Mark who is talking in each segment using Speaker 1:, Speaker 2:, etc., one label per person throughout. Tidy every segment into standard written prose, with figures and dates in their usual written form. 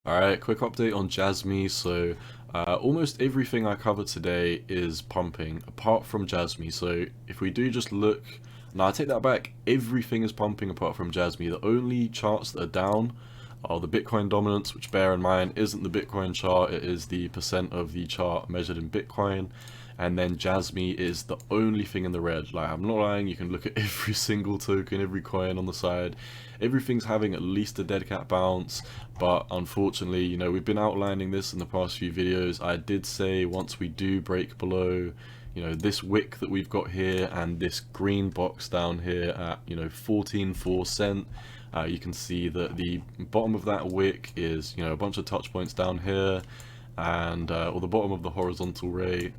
Speaker 1: Alright, quick update on JASMY. So, almost everything I covered today is pumping, apart from JASMY. So, if we do just look, now I take that back, everything is pumping apart from JASMY. The only charts that are down are the Bitcoin dominance, which bear in mind isn't the Bitcoin chart, it is the percent of the chart measured in Bitcoin. And then JASMY is the only thing in the red. Like, I'm not lying, you can look at every single token, every coin on the side. Everything's having at least a dead cat bounce, but unfortunately, we've been outlining this in the past few videos. I did say once we do break below, this wick that we've got here and this green box down here at, 14.4 cent, you can see that the bottom of that wick is, a bunch of touch points down here, and or the bottom of the horizontal ray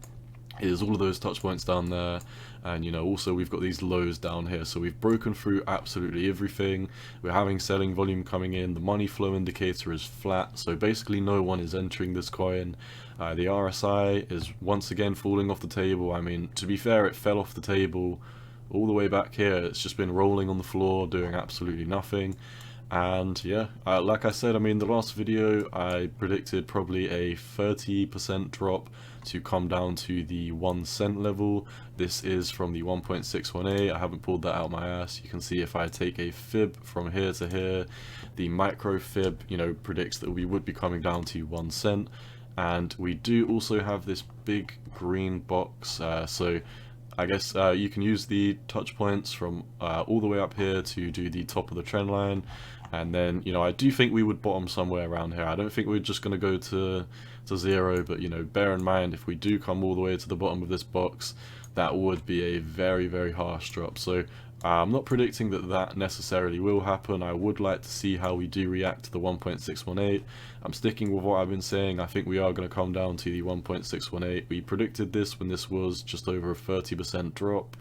Speaker 1: is all of those touch points down there, and also we've got these lows down here. So we've broken through absolutely everything. We're having selling volume coming in, the money flow indicator is flat, so basically no one is entering this coin. The RSI is once again falling off the table. I mean, to be fair, it fell off the table all the way back here. It's just been rolling on the floor doing absolutely nothing. And yeah, like I said, I mean, the last video I predicted probably a 30% drop to come down to the 1 cent level. This is from the 1.618. I haven't pulled that out my ass. You can see if I take a fib from here to here, the micro fib, predicts that we would be coming down to 1 cent. And we do also have this big green box, so I guess you can use the touch points from all the way up here to do the top of the trend line. And then, I do think we would bottom somewhere around here. I don't think we're just going to go to zero, but, bear in mind, if we do come all the way to the bottom of this box, that would be a very, very harsh drop. So I'm not predicting that that necessarily will happen. I would like to see how we do react to the 1.618. I'm sticking with what I've been saying. I think we are going to come down to the 1.618. We predicted this when this was just over a 30% drop,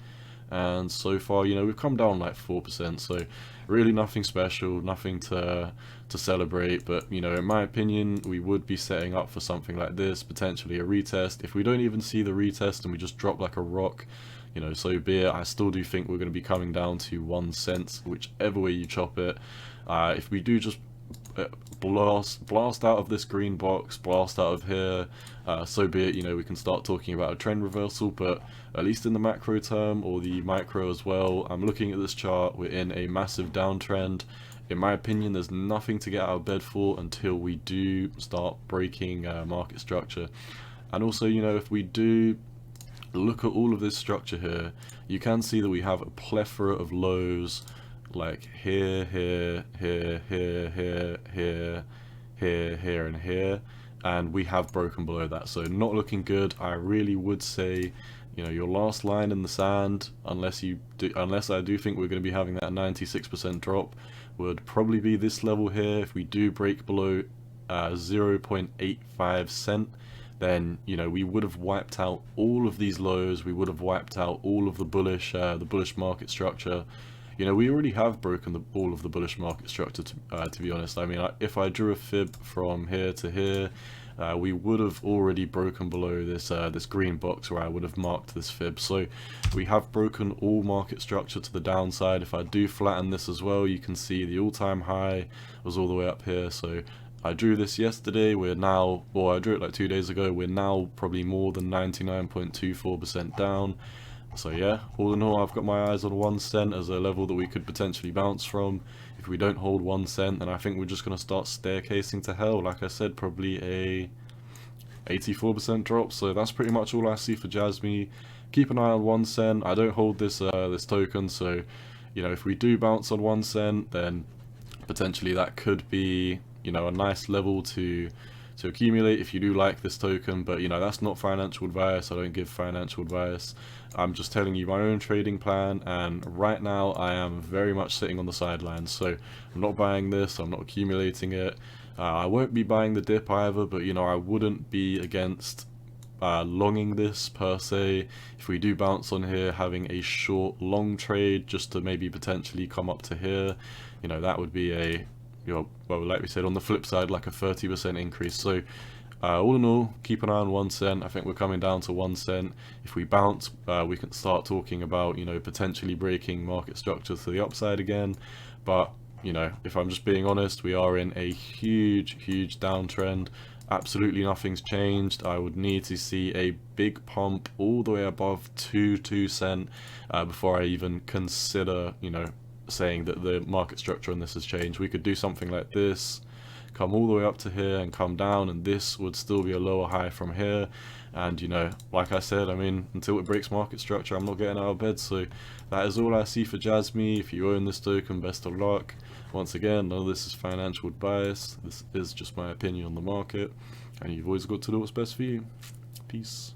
Speaker 1: and so far, we've come down like 4%, so really nothing special, nothing to celebrate. But in my opinion, we would be setting up for something like this, potentially a retest. If we don't even see the retest and we just drop like a rock, so be it. I still do think we're going to be coming down to 1 cent, whichever way you chop it. If we do just blast out of this green box, blast out of here, so be it. We can start talking about a trend reversal, but at least in the macro term, or the micro as well, I'm looking at this chart, we're in a massive downtrend. In my opinion, there's nothing to get out of bed for until we do start breaking market structure. And also, if we do look at all of this structure here, you can see that we have a plethora of lows, like here, here, here, here, here, here, here, here, and here, and we have broken below that. So not looking good. I really would say, your last line in the sand, unless I do think we're going to be having that 96% drop, would probably be this level here. If we do break below 0.85 cent, then we would have wiped out all of these lows. We would have wiped out all of the bullish market structure. We already have broken all of the bullish market structure, to be honest. I mean, if I drew a fib from here to here, we would have already broken below this green box where I would have marked this fib. So we have broken all market structure to the downside. If I do flatten this as well, you can see the all-time high was all the way up here. So I drew this yesterday, we're now, or I drew it like 2 days ago, we're now probably more than 99.24% down. So yeah, all in all, I've got my eyes on 1 cent as a level that we could potentially bounce from. If we don't hold 1 cent, then I think we're just going to start staircasing to hell. Like I said, probably a 84% drop. So that's pretty much all I see for JASMY. Keep an eye on 1 cent. I don't hold this this token, so if we do bounce on 1 cent, then potentially that could be a nice level to accumulate if you do like this token. But that's not financial advice. I don't give financial advice. I'm just telling you my own trading plan, and right now I am very much sitting on the sidelines. So I'm not buying this, I'm not accumulating it. I won't be buying the dip either, but I wouldn't be against longing this per se. If we do bounce on here, having a short long trade just to maybe potentially come up to here, that would be a well, like we said, on the flip side, like a 30% increase. So all in all, keep an eye on 1 cent. I think we're coming down to 1 cent. If we bounce, we can start talking about potentially breaking market structure to the upside again. But you know, if I'm just being honest, we are in a huge downtrend. Absolutely nothing's changed. I would need to see a big pump all the way above 2 cent before I even consider, you know, saying that the market structure on this has changed. We could do something like this, come all the way up to here and come down, and this would still be a lower high from here. And, you know, like I said, I mean, until it breaks market structure, I'm not getting out of bed. So that is all I see for JASMY. If you own this token, best of luck. Once again, none of this is financial advice. This is just my opinion on the market, and you've always got to do what's best for you. Peace.